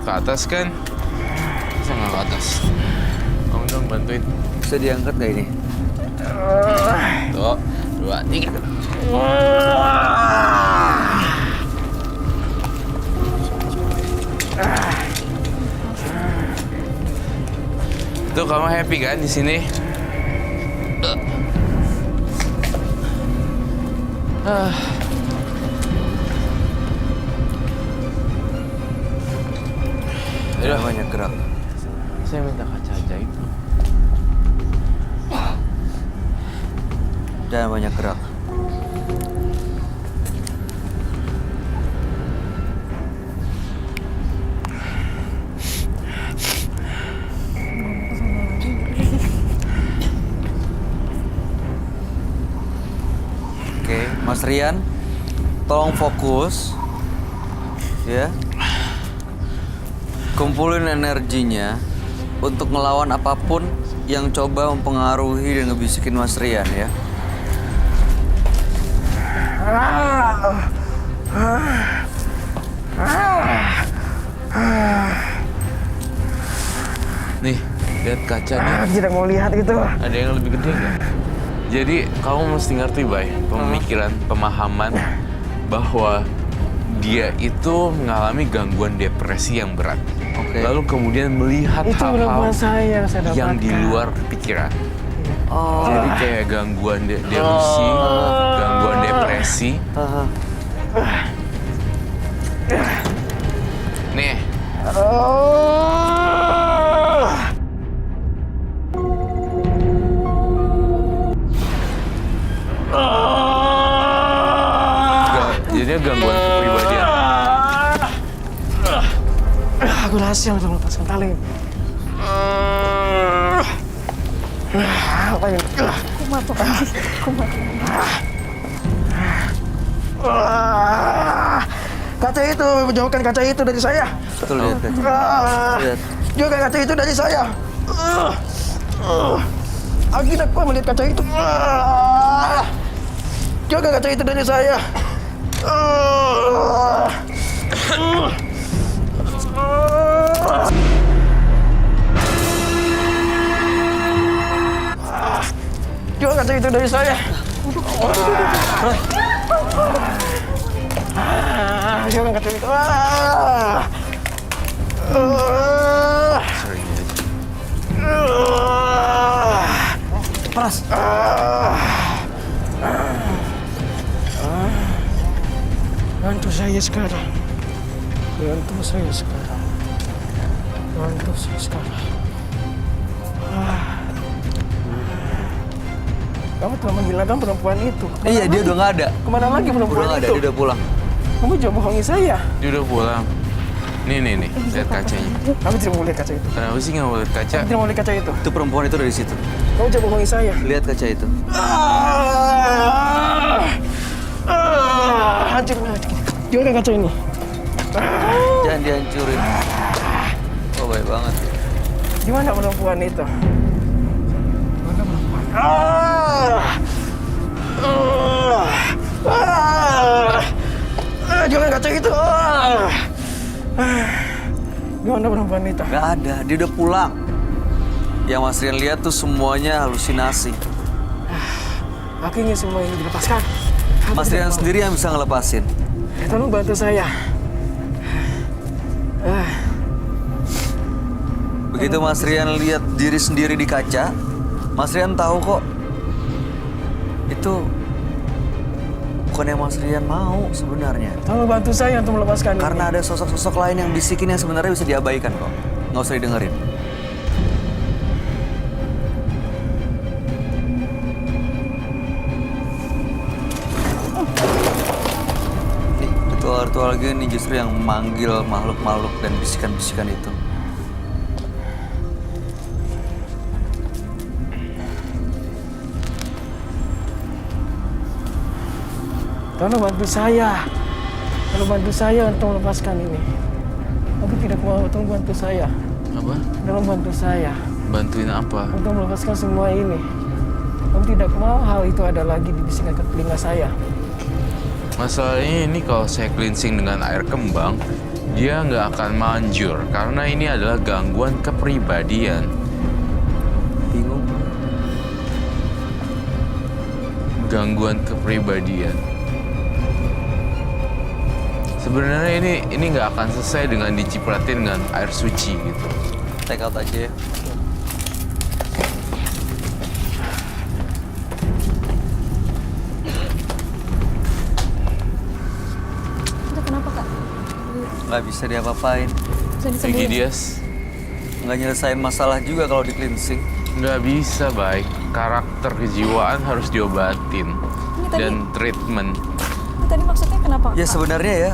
ke atas kan? Bisa nggak ke atas? Kamu dong bantuin. Bisa diangkat nggak ini? Tuh, 2, 3. Tuh kamu happy kan di sini? Jangan banyak gerak. Saya minta kaca ajaib. Jangan banyak gerak. Oke, Mas Rian, tolong fokus, ya. Kumpulin energinya untuk ngelawan apapun yang coba mempengaruhi dan ngebisikin Mas Rian, ya. Nih, lihat kaca nih. Tidak mau lihat gitu. Ada yang lebih gede nggak? Jadi kamu mesti ngerti, Bay, pemikiran, pemahaman bahwa dia itu mengalami gangguan depresi yang berat. Oke. Lalu kemudian melihat Itu hal-hal perempuan saya yang saya dapatkan. yang di luar pikiran. Oh. Jadi kayak gangguan delusi, gangguan depresi. Nih, jadinya gangguan kepribadian. Aku berhasil untuk melepaskan tali. Apa ini? Kumat. Kaca itu, jauhkan kaca itu dari saya. Betul, lihat kaca. Lihat. Jauhkan kaca itu dari saya. Aku tidak kuat melihat kaca itu. Jauhkan kaca itu dari saya. Jauhkan kaca itu dari saya. Jauhkan kaca itu. Sering aja. Panas. Bantu saya sekarang. Bantu saya sekarang. Bantu saya sekarang. Kamu telah menghilangkan perempuan itu. Iya, dia udah nggak ada. Kemana lagi Udah perempuan nggak ada, itu? dia udah pulang. Kamu jangan bohongi saya. Dia udah pulang. Nih, lihat kacanya. Kamu tidak mau lihat kaca itu. Kenapa sih nggak mau lihat kaca? Kamu tidak mau lihat kaca itu. Itu perempuan itu dari situ. Kamu jangan bohongi saya. Lihat kaca itu. Hancur. Jauhkan kaca ini. Jangan dihancurin. Oh, baik banget. Di mana perempuan itu? Mana perempuan? Jangan kaca itu. Di mana perempuan itu? Nggak ada, dia udah pulang. Yang Mas Rian lihat tuh semuanya halusinasi. Akhirnya semua ini dilepaskan. Mas Rian sendiri yang bisa ngelepasin. Tolong bantu saya. Begitu Mas Rian lihat diri sendiri di kaca, Mas Rian tahu kok itu bukan yang Mas Rian mau sebenarnya. Tolong bantu saya untuk melepaskan Karena ini. ada sosok-sosok lain yang bisikin yang sebenarnya bisa diabaikan kok. Nggak usah didengerin. Nih, ritual-ritual gini justru yang memanggil makhluk-makhluk dan bisikan-bisikan itu. Tolong bantu saya. Tolong bantu saya untuk melepaskan ini. Aku tidak mau, tolong bantu saya. Apa? Tolong bantu saya Bantuin apa? untuk melepaskan semua ini. Aku tidak mau hal itu ada lagi dibisikkan ke telinga saya. Masalahnya ini kalau saya cleansing dengan air kembang, dia nggak akan manjur karena ini adalah gangguan kepribadian. Bingung. Gangguan kepribadian. Sebenarnya ini nggak akan selesai dengan dicipratin dengan air suci gitu. Take out aja ya. Itu kenapa kak? Nggak bisa diapa-apain. Bisa Peggy disembuhin? Diaz, Nggak nyelesain masalah juga kalau di cleansing. nggak bisa baik. Karakter kejiwaan harus diobatin Ini tadi, dan treatment. ini tadi maksudnya kenapa? Ya Kak? sebenarnya ya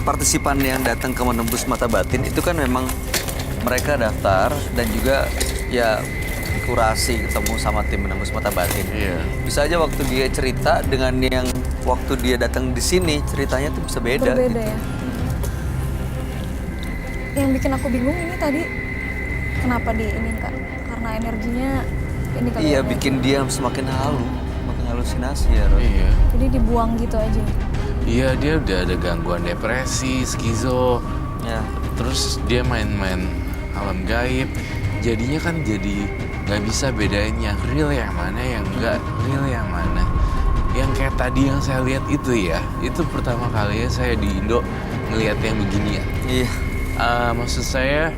partisipan yang datang ke menembus mata batin itu kan memang mereka daftar dan juga ya dikurasi ketemu sama tim menembus mata batin. Iya. Bisa aja waktu dia cerita dengan yang waktu dia datang di sini ceritanya tuh bisa beda. Berbeda gitu. ya. Yang bikin aku bingung ini tadi kenapa di ini kak? Karena energinya ini kali. Iya ya, bikin dia semakin halu, makin halusinasi ya. Ron. Iya. Jadi dibuang gitu aja. Iya, dia udah ada gangguan depresi, skizo. Ya. Terus dia main-main alam gaib. Jadinya kan jadi nggak bisa bedain yang real yang mana, yang nggak real yang mana. Yang kayak tadi yang saya lihat itu ya, itu pertama kalinya saya di Indo ngelihat yang begini ya. Iya. Maksud saya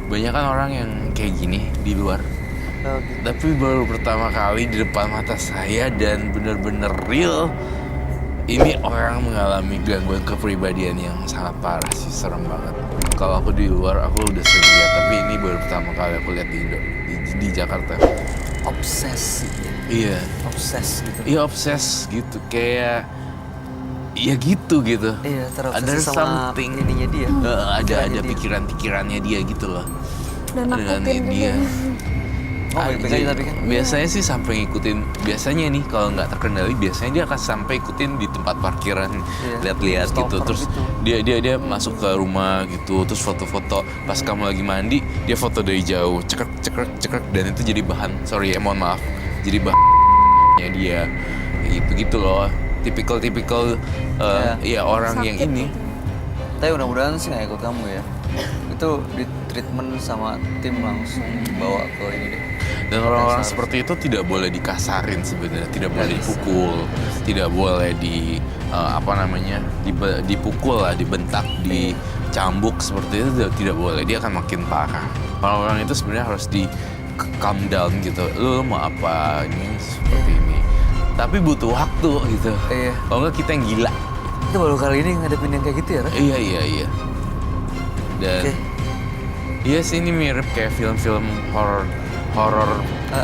banyak kan orang yang kayak gini di luar. Oh, gitu. Tapi baru pertama kali di depan mata saya dan bener-bener real. Ini orang mengalami gangguan kepribadian yang sangat parah sih, serem banget. Kalau aku di luar, aku udah sering lihat, tapi ini baru pertama kali aku lihat di Indo, di Jakarta. Obsesi. Iya, Obses gitu. iya obses gitu, kayak ya gitu. Iya, terobsesi Ada sama something. ininya dia. Ada Pikirannya dia. pikiran-pikirannya dia gitu loh. Dan Dengan nakutin dia. juga. Oh, baik-baik aja tapi kan. Biasanya sih sampai ngikutin, biasanya nih kalau nggak terkendali biasanya dia akan sampai ikutin di tempat parkiran, Iya, lihat-lihat gitu. stalker Terus gitu. dia masuk ke rumah gitu, terus foto-foto pas kamu lagi mandi, dia foto dari jauh, cekrek dan itu jadi bahan, mohon maaf, jadi bahannya dia kayak gitu loh. Tipikal ya orang yang Sakit ini. gitu. Tapi mudah-mudahan sih nggak ikut kamu ya. Itu di treatment sama tim langsung bawa ke ini deh. Dan orang-orang Dasar. seperti itu tidak boleh dikasarin sebenarnya, tidak boleh bisa. dipukul, tidak boleh dipukul lah, dibentak, dicambuk seperti itu tidak boleh. Dia akan makin parah. Orang-orang itu sebenarnya harus di calm down gitu. Lu mau apa ini seperti ini. Tapi butuh waktu gitu. Iya. Kalau nggak kita yang gila. Itu baru kali ini ngadepin yang kayak gitu ya, Ren? Iya. Dan Oke. iya sih ini mirip kayak film-film horor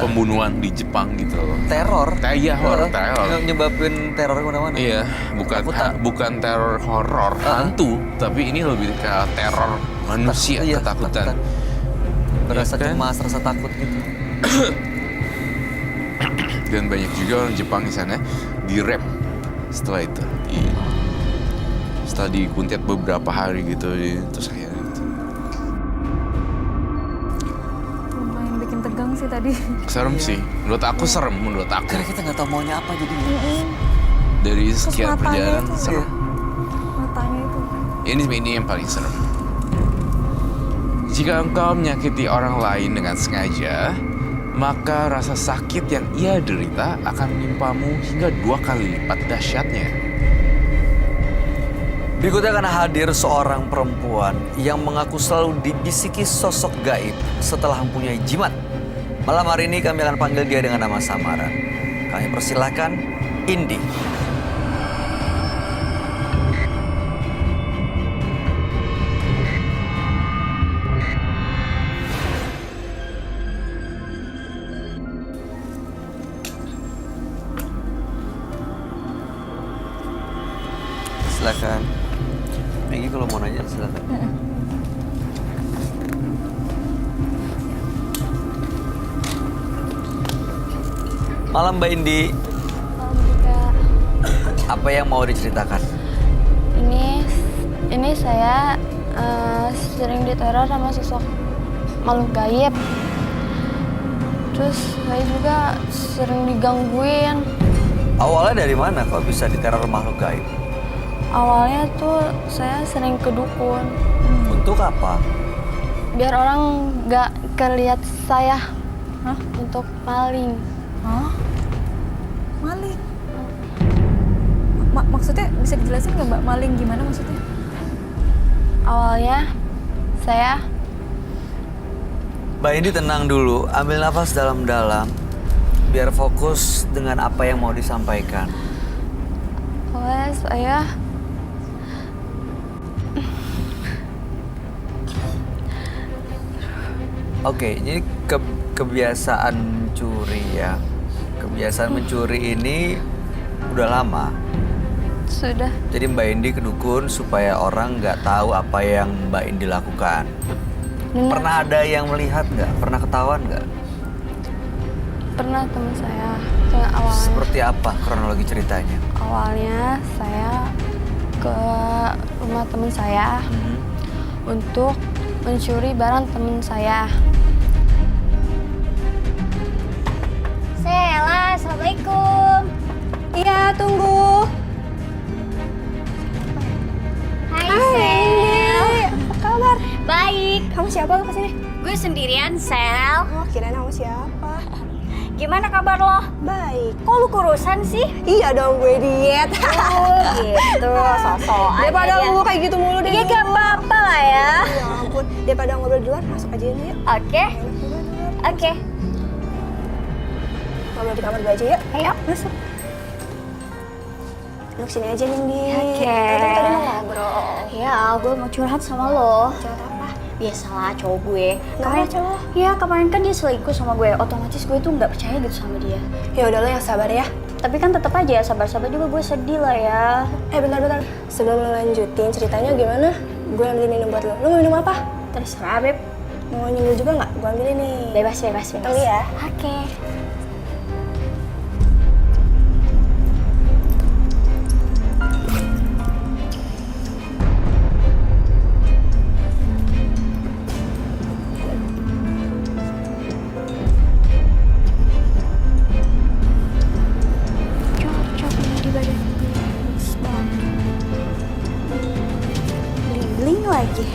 pembunuhan di Jepang gitu loh. Teror. Iya, horor teror. Yang nyebabin teror kemana-mana. Iya, bukan teror horor hantu, tapi ini lebih ke teror manusia, Iya, ketakutan. Berasa Iya kan? cemas, rasa takut gitu. Dan banyak juga orang Jepang di sana di-rap setelah itu. Iya. Setelah dikuntit beberapa hari gitu, terus akhirnya gitu. Lumayan bikin tegang sih tadi. Serem sih, menurut aku serem, menurut aku. Karena kita nggak tahu maunya apa jadi. Dari Terus sekian matanya perjalanan itu. serem. Matanya itu. Ini yang paling serem. Jika engkau menyakiti orang lain dengan sengaja, maka rasa sakit yang ia derita akan menimpamu hingga 2 kali lipat dahsyatnya. Berikutnya akan hadir seorang perempuan yang mengaku selalu dibisiki sosok gaib setelah mempunyai jimat. Malam hari ini kami akan panggil dia dengan nama samaran. Kami persilahkan Indi. Silakan. Maggie kalau mau nanya silakan. Malam Mbak Indi, apa yang mau diceritakan? Ini saya sering diteror sama sosok makhluk gaib. Terus saya juga sering digangguin. Awalnya dari mana kok bisa diteror makhluk gaib? Awalnya tuh saya sering ke dukun. Untuk apa? Biar orang nggak kelihat saya. Hah? Untuk maling. Hah? Maling? Maksudnya bisa dijelasin nggak Mbak, maling gimana maksudnya? Awalnya saya Mbak Indi tenang dulu, ambil nafas dalam-dalam biar fokus dengan apa yang mau disampaikan. awalnya saya Oke, jadi kebiasaan mencuri ya. Kebiasaan mencuri ini udah lama. sudah Jadi Mbak Indi ke dukun supaya orang nggak tahu apa yang Mbak Indi lakukan. dengar Pernah ada yang melihat nggak? Pernah ketahuan nggak? pernah teman saya. Cuma awalnya Seperti apa kronologi ceritanya? awalnya saya ke rumah teman saya untuk mencuri barang teman saya. Sela, assalamualaikum. Iya, tunggu. Hai, Sel. Apa kabar? Baik. Kamu siapa kesini? Gue sendirian, Sel. Oh, kirain kamu siapa? Gimana kabar lo? Baik. Kok lu kurusan sih? Iya dong, gue diet. Oh, gitu. Sosokan. Daripada aja. lu kayak gitu mulu deh. Iya, gak apa-apa lah ya. Ya ampun, daripada ngobrol di luar, masuk aja yuk. Oke. Enak juga di luar. Oke. Ngobrol di kamar gue aja yuk. Ayo. Masuk. Duduk sini aja, Nindi. Oke. Tadi mau ngobrol. Ya, gue mau curhat sama lo. Curhat apa? Biasalah cowok gue. Kenapa cowok? Ya kemarin kan dia selingkuh sama gue. Otomatis gue tuh nggak percaya gitu sama dia. Ya udah lo yang sabar ya. Tapi kan tetap aja sabar-sabar juga gue sedih lah ya. Bentar-bentar. Sebelum lo lanjutin ceritanya gimana? Gue ambilin minum buat lo. Lo mau minum apa? Terserah Beb. Mau nyemil juga nggak? Gue ambilin nih. Bebas. Tunggu ya. Oke. Cocok nih di badan gue. Bagus banget. Bling-bling lagi.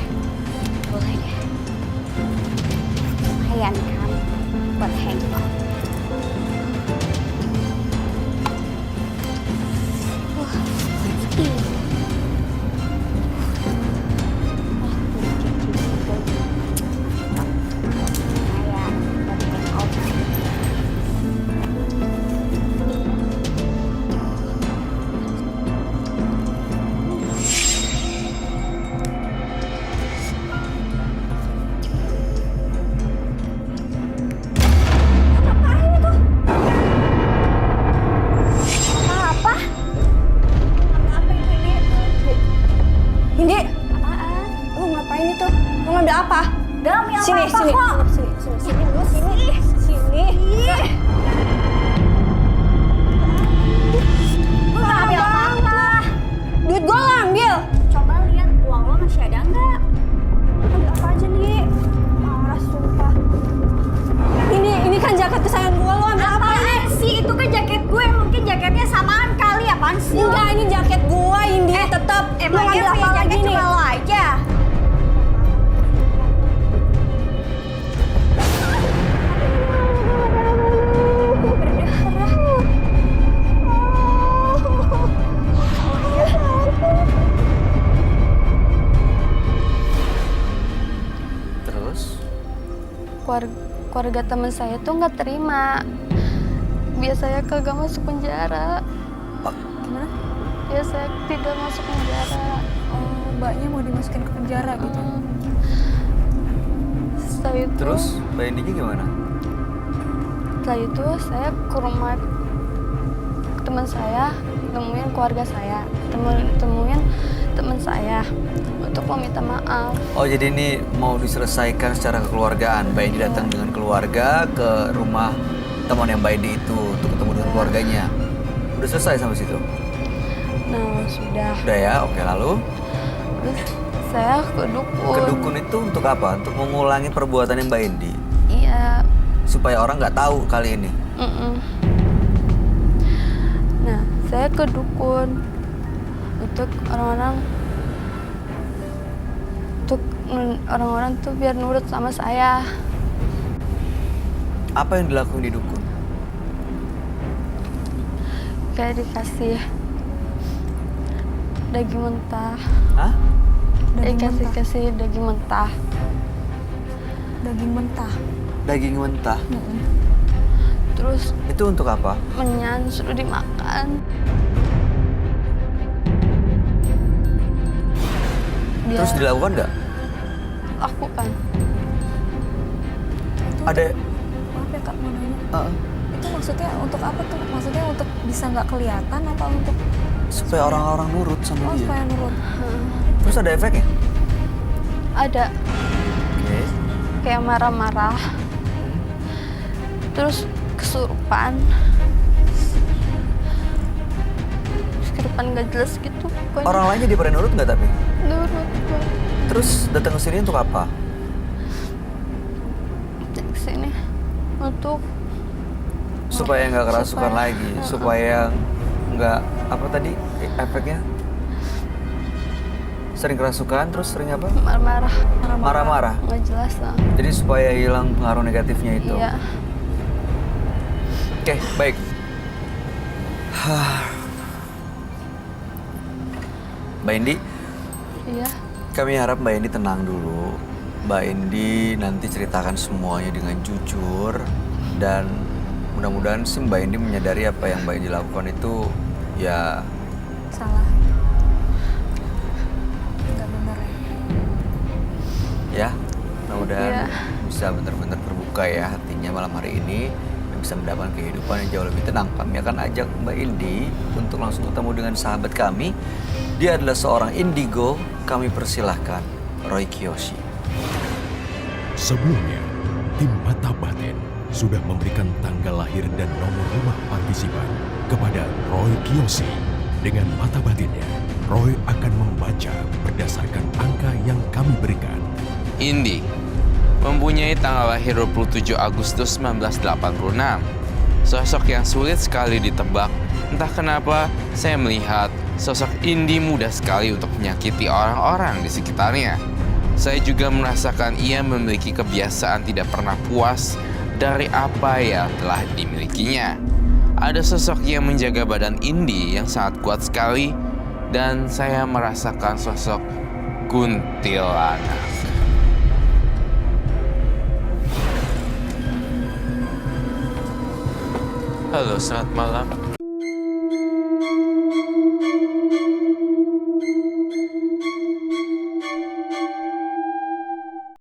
Boleh deh. Lumayan kan buat hangout. Wah, ih. Wah, lumayan buat hangout. Apa? Apa itu ini? Indi, Apaan? lo ngapain itu? Lo ngambil apa? Gak ambil Sini, apa-apa sini. kok. Sini dulu, sini. Sini. Gue gak ambil apa-apa. Duit gue lo ambil. Coba lihat uang lo masih ada nggak? Ambil apa aja nih? Parah sumpah. Ini kan jaket kesayangan gue, lo ambil apa ini? Apaan sih? Itu kan jaket gue. Mungkin jaketnya samaan kali. Apaan sih? Enggak, ini jaket gue, Indi. Tetap. Lo Emangnya ngambil punya apa lagi jaket nih? cuma lo aja? Terus? Keluarga teman saya tuh nggak terima. Biasanya kagak masuk penjara. Gimana? Biasanya tidak masuk penjara. Oh, mbaknya mau dimasukin ke penjara gitu. Setelah itu, Terus Mbak Indinya gimana? setelah itu saya ke rumah teman saya, temuin keluarga saya, temuin teman saya untuk meminta maaf. Oh jadi ini mau diselesaikan secara kekeluargaan. Mbak Indi datang dengan keluarga ke rumah teman yang Mbak Indi itu untuk ketemu dengan keluarganya. Udah selesai sampai situ? Nah, sudah. Udah ya, oke lalu. Terus saya ke dukun. Ke dukun itu untuk apa? Untuk mengulangi perbuatannya Mbak Indi. Iya. Supaya orang nggak tahu kali ini. Nah, saya ke dukun untuk orang-orang tuh biar nurut sama saya. Apa yang dilakukan di dukun? Kayak dikasih daging mentah. Hah? Kasih daging mentah. Daging mentah. Daging mentah? Terus Itu untuk apa? menyan suruh dimakan. Terus dilakukan nggak? Lakukan. Itu Ada. maaf ya kak, mau nanya. Itu maksudnya untuk apa tuh? Maksudnya untuk bisa nggak kelihatan apa untuk Supaya orang-orang nurut sama dia. supaya nurut? Terus ada efeknya? Ada Oke. kayak marah-marah. Terus kesurupan. Kesurupan gak jelas gitu. Pokoknya Orang lainnya dia pada nurut nggak tapi? nurut Bang. Terus datang ke sini untuk apa? Ke sini untuk Supaya nggak kerasukan Supaya- lagi, supaya nggak apa tadi efeknya? Sering kerasukan, terus sering apa? marah-marah. Marah-marah. Nggak jelas lah. Jadi supaya hilang pengaruh negatifnya itu. Iya. Oke, baik. Mbak Indi, Iya. kami harap Mbak Indi tenang dulu. Mbak Indi nanti ceritakan semuanya dengan jujur dan mudah-mudahan sih Mbak Indi menyadari apa yang Mbak Indi lakukan itu ya Salah. Nggak benar ya. ya mudah-mudahan Iya. bisa benar-benar terbuka ya hatinya malam hari ini dan bisa mendapatkan kehidupan yang jauh lebih tenang. Kami akan ajak Mbak Indi untuk langsung ketemu dengan sahabat kami. Dia adalah seorang indigo. Kami persilahkan Roy Kiyoshi. Sebelumnya, tim Mata Batin sudah memberikan tanggal lahir dan nomor rumah partisipan kepada Roy Kiyoshi. Dengan mata batinnya, Roy akan membaca berdasarkan angka yang kami berikan. Indi mempunyai tanggal lahir 27 Agustus 1986. Sosok yang sulit sekali ditebak. Entah kenapa saya melihat sosok Indi mudah sekali untuk menyakiti orang-orang di sekitarnya. Saya juga merasakan ia memiliki kebiasaan tidak pernah puas dari apa yang telah dimilikinya. Ada sosok yang menjaga badan Indi yang sangat kuat sekali dan saya merasakan sosok kuntilanak. Halo, selamat malam.